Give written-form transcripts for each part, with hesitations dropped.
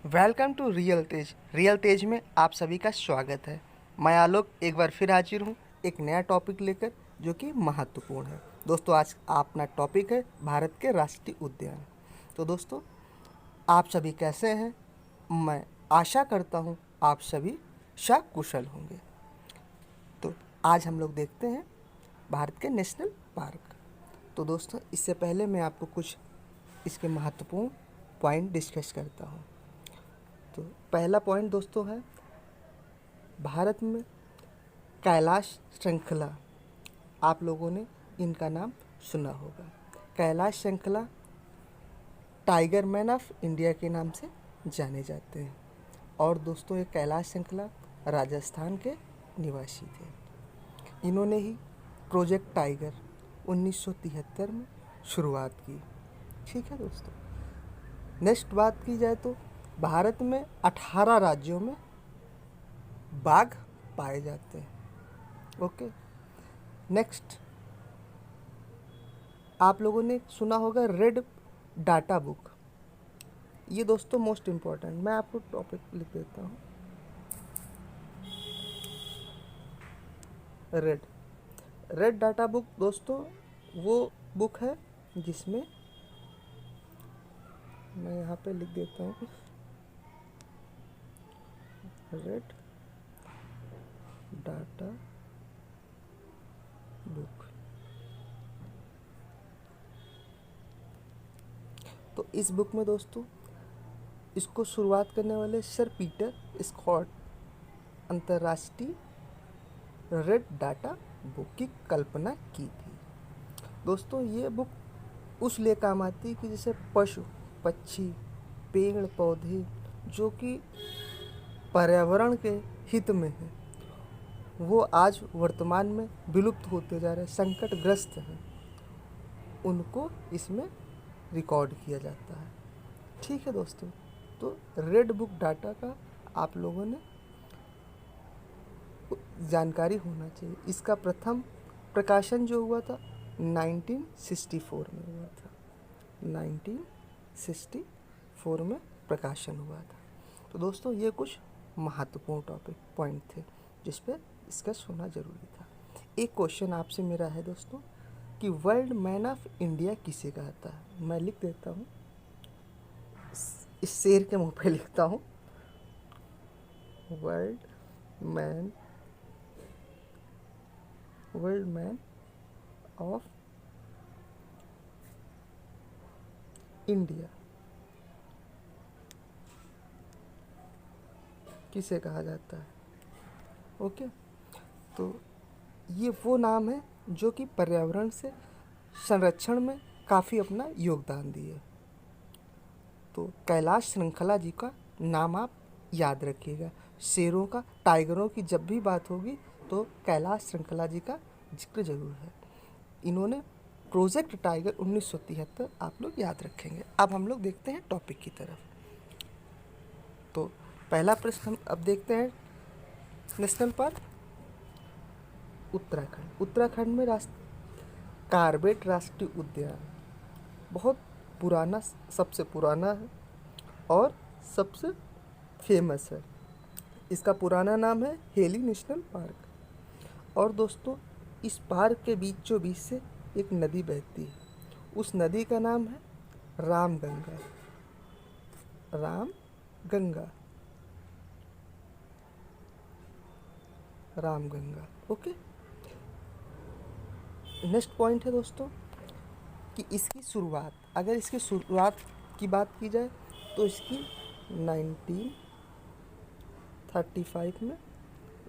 Welcome to real तेज में आप सभी का स्वागत है। मैं आलोक एक बार फिर हाजिर हूँ एक नया टॉपिक लेकर जो कि महत्वपूर्ण है। दोस्तों आज अपना टॉपिक है भारत के राष्ट्रीय उद्यान। तो दोस्तों आप सभी कैसे हैं? मैं आशा करता हूँ आप सभी सकुशल होंगे। तो आज हम लोग देखते हैं भारत के नेशनल पार्क। तो दोस्तों इससे पहले मैं आपको कुछ इसके महत्वपूर्ण पॉइंट डिस्कस करता हूँ। तो पहला पॉइंट दोस्तों है भारत में कैलाश श्रृंखला। आप लोगों ने इनका नाम सुना होगा। कैलाश श्रृंखला टाइगर मैन ऑफ इंडिया के नाम से जाने जाते हैं। और दोस्तों ये कैलाश श्रृंखला राजस्थान के निवासी थे। इन्होंने ही प्रोजेक्ट टाइगर 1973 में शुरुआत की। ठीक है दोस्तों, नेक्स्ट बात की जाए तो भारत में 18 राज्यों में बाघ पाए जाते हैं। ओके, नेक्स्ट आप लोगों ने सुना होगा रेड डाटा बुक। ये दोस्तों मोस्ट इम्पॉर्टेंट, मैं आपको टॉपिक लिख देता हूँ। रेड डाटा बुक दोस्तों वो बुक है जिसमें मैं यहाँ पे लिख देता हूँ रेड डाटा बुक। तो इस बुक में दोस्तों इसको शुरुआत करने वाले सर पीटर स्कॉट अंतर्राष्ट्रीय रेड डाटा बुक की कल्पना की थी। दोस्तों ये बुक उस लिए काम आती है कि जैसे पशु पक्षी पेड़ पौधे जो कि पर्यावरण के हित में है वो आज वर्तमान में विलुप्त होते जा रहे हैं, संकटग्रस्त हैं, उनको इसमें रिकॉर्ड किया जाता है। ठीक है दोस्तों, तो रेड बुक डाटा का आप लोगों ने जानकारी होना चाहिए। इसका प्रथम प्रकाशन जो हुआ था 1964 में हुआ था। 1964 में प्रकाशन हुआ था। तो दोस्तों ये कुछ महत्वपूर्ण टॉपिक पॉइंट थे जिस पर डिस्कस होना जरूरी था। एक क्वेश्चन आपसे मेरा है दोस्तों कि वर्ल्ड मैन ऑफ इंडिया किसे कहता है? मैं लिख देता हूँ, इस शेर के मुंह पे लिखता हूँ, वर्ल्ड मैन ऑफ इंडिया किसे कहा जाता है? ओके, तो ये वो नाम है जो कि पर्यावरण से संरक्षण में काफ़ी अपना योगदान दिए। तो कैलाश श्रृंखला जी का नाम आप याद रखिएगा। शेरों का, टाइगरों की जब भी बात होगी तो कैलाश श्रृंखला जी का जिक्र जरूर है। इन्होंने प्रोजेक्ट टाइगर 1973 आप लोग याद रखेंगे। अब हम लोग देखते हैं टॉपिक की तरफ। तो पहला प्रश्न हम अब देखते हैं नेशनल पार्क उत्तराखंड। उत्तराखंड में कार्बेट राष्ट्रीय उद्यान बहुत पुराना, सबसे पुराना है और सबसे फेमस है। इसका पुराना नाम है हेली नेशनल पार्क। और दोस्तों इस पार्क के बीचों बीच से एक नदी बहती है। उस नदी का नाम है Ramganga. Ramganga. Okay, next point है दोस्तों कि इसकी शुरुआत, अगर इसकी शुरुआत की बात की जाए तो इसकी 1935 में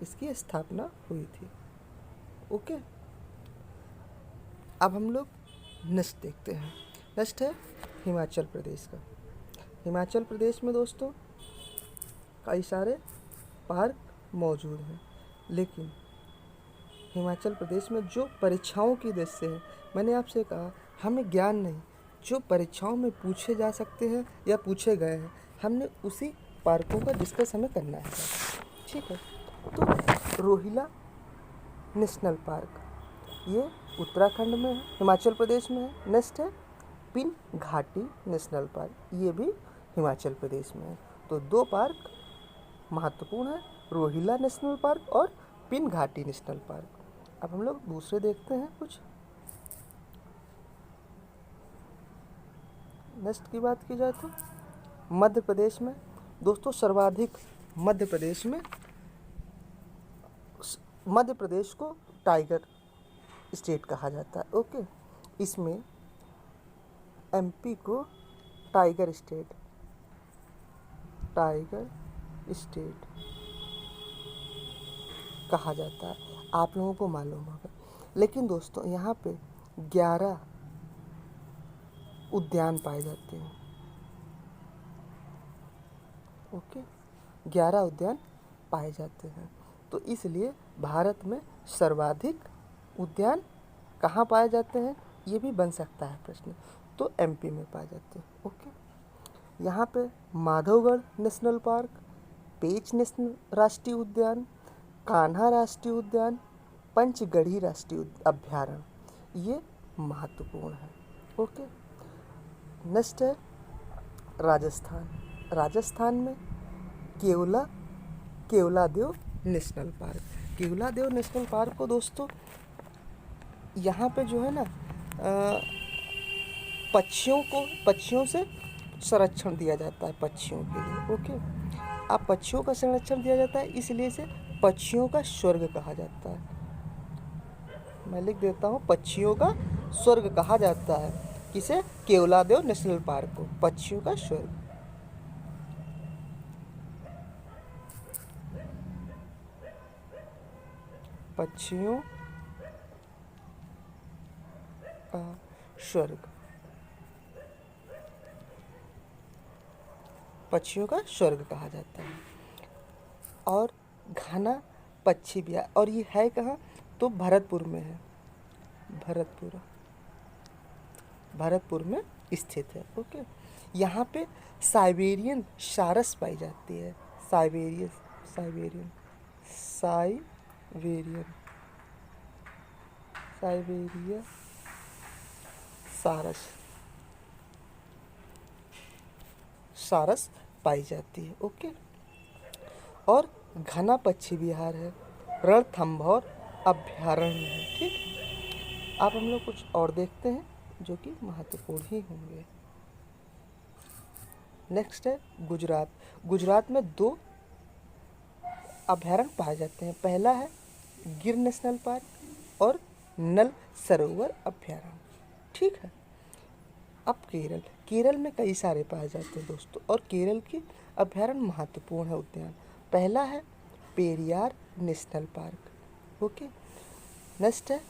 इसकी स्थापना हुई थी। ओके, अब हम लोग नेक्स्ट देखते हैं। नेक्स्ट है हिमाचल प्रदेश का। हिमाचल प्रदेश में दोस्तों कई सारे पार्क मौजूद हैं, लेकिन हिमाचल प्रदेश में जो परीक्षाओं की दृष्टि से है, मैंने आपसे कहा हमें ज्ञान नहीं, जो परीक्षाओं में पूछे जा सकते हैं या पूछे गए हैं, हमने उसी पार्कों का डिस्कस हमें करना है। ठीक है, तो रोहिला नेशनल पार्क ये उत्तराखंड में है, हिमाचल प्रदेश में है। नेक्स्ट है पिन घाटी नेशनल पार्क, ये भी हिमाचल प्रदेश में है। तो 2 पार्क महत्वपूर्ण है, रोहिला नेशनल पार्क और पिन घाटी नेशनल पार्क। अब हम लोग दूसरे देखते हैं कुछ। नेक्स्ट की बात की जाए तो मध्य प्रदेश में दोस्तों सर्वाधिक मध्य प्रदेश को टाइगर स्टेट कहा जाता है। ओके, इसमें एमपी को टाइगर स्टेट कहा जाता है, आप लोगों को मालूम होगा। लेकिन दोस्तों यहाँ पे 11 उद्यान पाए जाते हैं। ओके, 11 उद्यान पाए जाते हैं, तो इसलिए भारत में सर्वाधिक उद्यान कहाँ पाए जाते हैं, ये भी बन सकता है प्रश्न। तो एमपी में पाए जाते हैं। ओके, यहाँ पे माधवगढ़ नेशनल पार्क, पेंच नेशनल राष्ट्रीय उद्यान, कान्हा राष्ट्रीय उद्यान, पंचगढ़ी राष्ट्रीय अभ्यारण्य, ये महत्वपूर्ण है। ओके, नेक्स्ट है राजस्थान में Keoladeo national park. Keoladeo national park को दोस्तों यहाँ पे जो है ना पक्षियों से संरक्षण दिया जाता है, पक्षियों के लिए। ओके, अब पक्षियों का संरक्षण दिया जाता है, इसलिए इसे पक्षियों का स्वर्ग कहा जाता है। मैं लिख देता हूँ, पक्षियों का स्वर्ग कहा जाता है किसे, केवलादेव नेशनल पार्क को, पक्षियों का स्वर्ग। पक्षियों का स्वर्ग, पक्षियों का स्वर्ग कहा जाता है। और घना पक्षी विहार, और ये है कहाँ, तो भरतपुर में है, भरतपुर में स्थित है। ओके, यहाँ पे साइबेरियन सारस पाई जाती है, साइबेरियन सारस पाई जाती है। ओके, और घना पक्षी विहार है, रणथंभौर अभ्यारण्य है। ठीक, अब हम लोग कुछ और देखते हैं जो कि महत्वपूर्ण ही होंगे। नेक्स्ट है गुजरात में 2 अभ्यारण्य पाए जाते हैं। पहला है गिर नेशनल पार्क और नल सरोवर अभ्यारण्य। ठीक है, अब केरल में कई सारे पाए जाते हैं दोस्तों, और केरल के अभ्यारण्य महत्वपूर्ण है उद्यान। पहला है Periyar national park. Okay, next है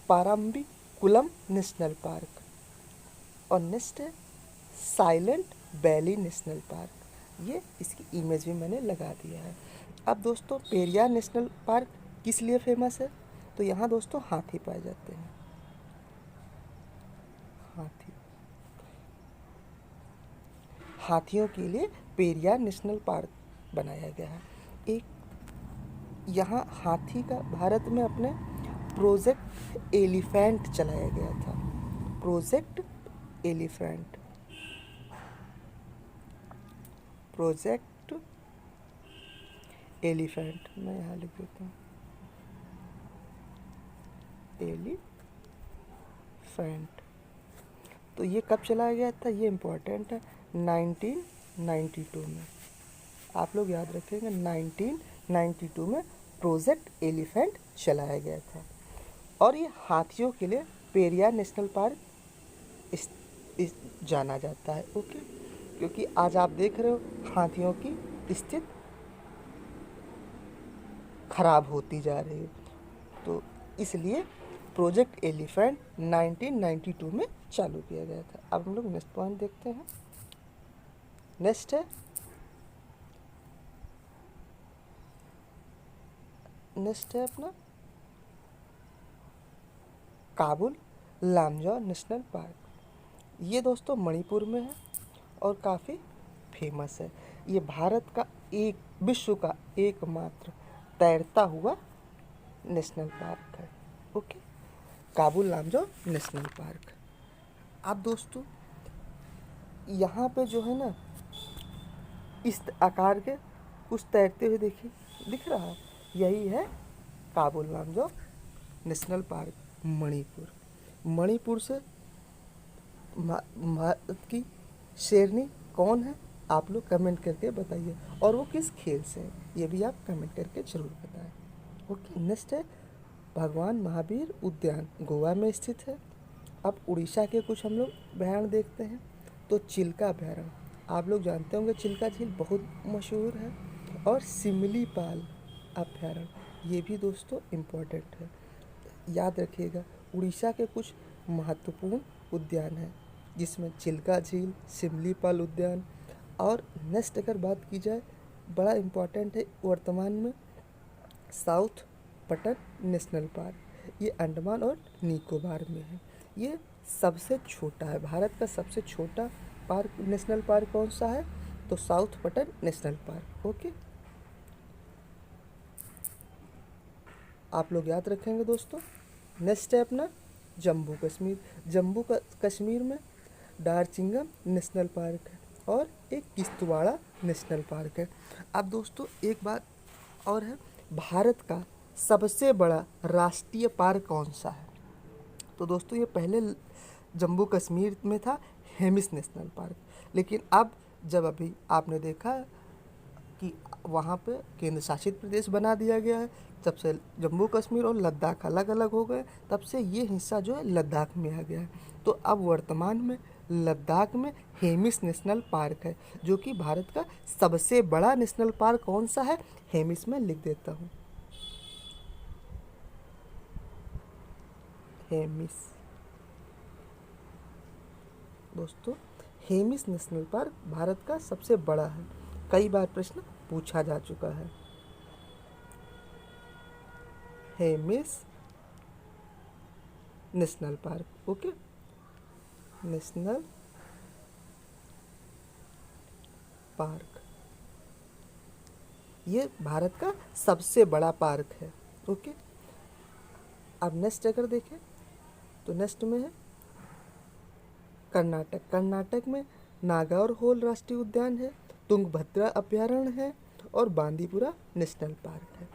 पारम्बिकुलम नेशनल पार्क, और नेक्स्ट है साइलेंट वैली नेशनल पार्क। ये इसकी इमेज भी मैंने लगा दिया है। अब दोस्तों पेरियार नेशनल पार्क किस लिए फेमस है, तो यहाँ दोस्तों हाथी पाए जाते हैं, हाथियों के लिए पेरियार नेशनल पार्क बनाया गया है। एक यहाँ हाथी का भारत में अपने प्रोजेक्ट एलिफेंट चलाया गया था, प्रोजेक्ट एलिफेंट मैं यहाँ लिख देता हूँ, एलिफेंट। तो ये कब चलाया गया था, ये इम्पोर्टेंट है, 1992 में। आप लोग याद रखेंगे, 1992 में प्रोजेक्ट एलिफेंट चलाया गया था। और ये हाथियों के लिए पेरियार नेशनल पार्क जाना जाता है। ओके, क्योंकि आज आप देख रहे हो हाथियों की स्थिति खराब होती जा रही है, तो इसलिए प्रोजेक्ट एलिफेंट 1992 में चालू किया गया था। अब हम लोग नेक्स्ट पॉइंट देखते हैं। नेक्स्ट है अपना काबुल लामजाओ नेशनल पार्क। ये दोस्तों मणिपुर में है और काफ़ी फेमस है। ये भारत का विश्व का एकमात्र तैरता हुआ नेशनल पार्क है। Okay, Kabul Lamjao national park. अब दोस्तों यहाँ पे जो है ना इस आकार के कुछ तैरते हुए देखिए, दिख रहा है, यही है काबुल लामजो नेशनल पार्क मणिपुर। मणिपुर से भारत की शेरनी कौन है, आप लोग कमेंट करके बताइए, और वो किस खेल से है ये भी आप कमेंट करके ज़रूर बताएं। ओके, नेक्स्ट है भगवान महावीर उद्यान, गोवा में स्थित है। अब उड़ीसा के कुछ हम लोग अभयारण्य देखते हैं। तो चिल्का अभयारण्य, आप लोग जानते होंगे चिल्का झील बहुत मशहूर है। और सिमलीपाल अभयारण्य, ये भी दोस्तों इम्पोर्टेंट है, याद रखिएगा। उड़ीसा के कुछ महत्वपूर्ण उद्यान हैं जिसमें चिल्का झील, सिमलीपाल उद्यान, और नेक्स्ट अगर बात की जाए बड़ा इम्पोर्टेंट है वर्तमान में साउथ पटन नेशनल पार्क, ये अंडमान और निकोबार में है। ये सबसे छोटा है, भारत का सबसे छोटा पार्क नेशनल पार्क कौन सा है, तो south Patan national park. Okay, आप लोग याद रखेंगे दोस्तों। नेक्स्ट है अपना जम्मू कश्मीर। जम्मू कश्मीर में दार्जिलिंग नेशनल पार्क है और एक किश्तवाड़ा नेशनल पार्क है। अब दोस्तों एक बात और है, भारत का सबसे बड़ा राष्ट्रीय पार्क कौन सा है, तो दोस्तों ये पहले जम्मू कश्मीर में था हेमिस नेशनल पार्क, लेकिन अब जब अभी आपने देखा कि वहाँ पे केंद्र शासित प्रदेश बना दिया गया है, जब से जम्मू कश्मीर और लद्दाख अलग अलग हो गए, तब से ये हिस्सा जो है लद्दाख में आ गया है। तो अब वर्तमान में लद्दाख में हेमिस नेशनल पार्क है, जो कि भारत का सबसे बड़ा नेशनल पार्क कौन सा है, हेमिस में लिख देता हूँ, हेमिस। दोस्तों हेमिस नेशनल पार्क भारत का सबसे बड़ा है, कई बार प्रश्न पूछा जा चुका है। Hemis national park, okay, national park, ये भारत का सबसे बड़ा पार्क है। ओके, अब नेक्स्ट अगर देखें तो नेक्स्ट में है कर्नाटक। कर्नाटक में नागौर राष्ट्रीय उद्यान है, तुंगभद्रा अभयारण्य है और बांदीपुरा नेशनल पार्क है।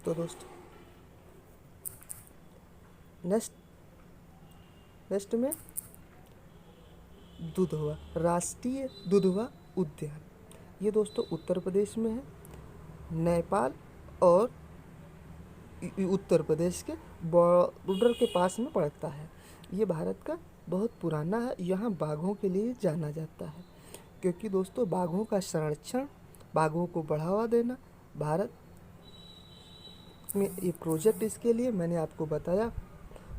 तो दोस्तों नेक्स्ट में दुधवा राष्ट्रीय दुधवा उद्यान, ये दोस्तों उत्तर प्रदेश में है, नेपाल और उत्तर प्रदेश के बॉर्डर के पास में पड़ता है। ये भारत का बहुत पुराना है, यहाँ बाघों के लिए जाना जाता है, क्योंकि दोस्तों बाघों का संरक्षण, बाघों को बढ़ावा देना, भारत में ये प्रोजेक्ट, इसके लिए मैंने आपको बताया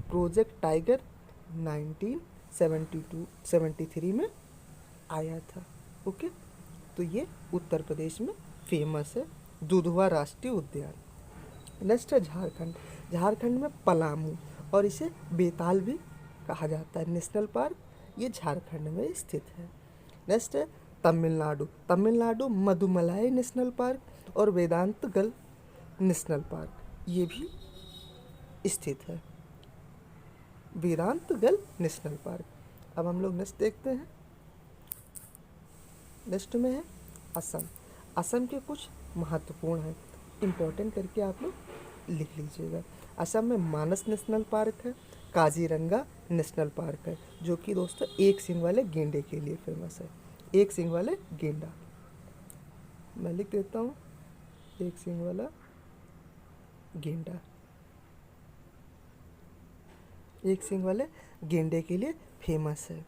प्रोजेक्ट टाइगर 1973 में आया था। ओके, तो ये उत्तर प्रदेश में फेमस है दुधवा राष्ट्रीय उद्यान। नेक्स्ट है झारखंड। झारखंड में पलामू और इसे बेताल भी कहा जाता है नेशनल पार्क, ये झारखंड में स्थित है। नेक्स्ट है तमिलनाडु। तमिलनाडु मधुमलाई नेशनल पार्क और वेदांतगल नेशनल पार्क, ये भी स्थित है, वेदांतगल नेशनल पार्क। अब हम लोग नेक्स्ट देखते हैं, नेक्स्ट में है असम। असम के कुछ महत्वपूर्ण है, इम्पोर्टेंट करके आप लोग लिख लीजिएगा। असम में मानस नेशनल पार्क है, काजीरंगा नेशनल पार्क है, जो कि दोस्तों एक सींग वाले गेंडे के लिए फेमस है, एक सींग वाले गेंडा, मैं लिख देता हूँ, एक सींग वाला गेंडा, एक सींग वाले गेंडे के लिए फेमस है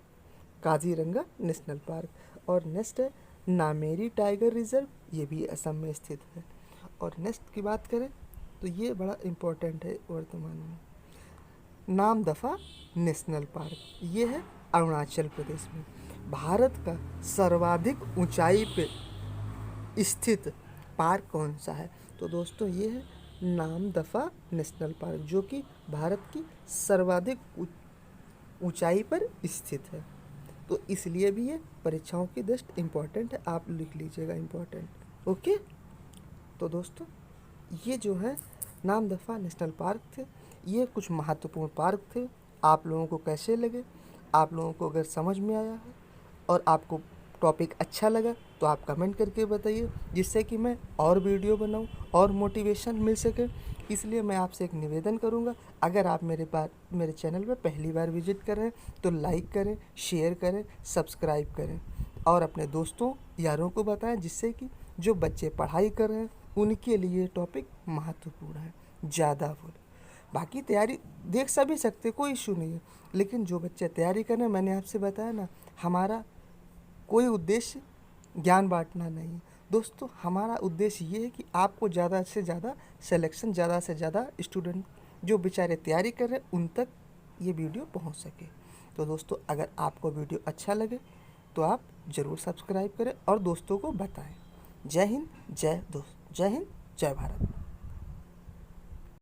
काजीरंगा नेशनल पार्क। और नेक्स्ट है नामेरी टाइगर रिजर्व, ये भी असम में स्थित है। और नेक्स्ट की बात करें तो ये बड़ा इम्पोर्टेंट है वर्तमान में, नामदफा नेशनल पार्क, ये है अरुणाचल प्रदेश में। भारत का सर्वाधिक ऊंचाई पे स्थित पार्क कौन सा है, तो दोस्तों ये है नामदफा नेशनल पार्क, जो कि भारत की सर्वाधिक ऊंचाई पर स्थित है। तो इसलिए भी ये परीक्षाओं की दृष्टि इम्पोर्टेंट है, आप लिख लीजिएगा इम्पोर्टेंट। ओके, तो दोस्तों ये जो है नामदफा नेशनल पार्क थे, ये कुछ महत्वपूर्ण पार्क थे। आप लोगों को कैसे लगे, आप लोगों को अगर समझ में आया है और आपको टॉपिक अच्छा लगा तो आप कमेंट करके बताइए, जिससे कि मैं और वीडियो बनाऊं और मोटिवेशन मिल सके। इसलिए मैं आपसे एक निवेदन करूंगा, अगर आप मेरे चैनल पर पहली बार विजिट कर रहे हैं तो लाइक करें, शेयर करें, सब्सक्राइब करें और अपने दोस्तों यारों को बताएं, जिससे कि जो बच्चे पढ़ाई कर रहे हैं उनके लिए टॉपिक महत्वपूर्ण है। ज़्यादा बोल, बाकी तैयारी देख सभी सकते, कोई इशू नहीं है, लेकिन जो बच्चे तैयारी कर रहे हैं, मैंने आपसे बताया ना, हमारा कोई उद्देश्य ज्ञान बांटना नहीं है दोस्तों। हमारा उद्देश्य ये है कि आपको ज़्यादा से ज़्यादा सिलेक्शन, ज़्यादा से ज़्यादा स्टूडेंट जो बेचारे तैयारी कर रहे हैं उन तक ये वीडियो पहुंच सके। तो दोस्तों, अगर आपको वीडियो अच्छा लगे तो आप ज़रूर सब्सक्राइब करें और दोस्तों को बताएं। जय हिंद, जय दोस्त, जय हिंद, जय भारत।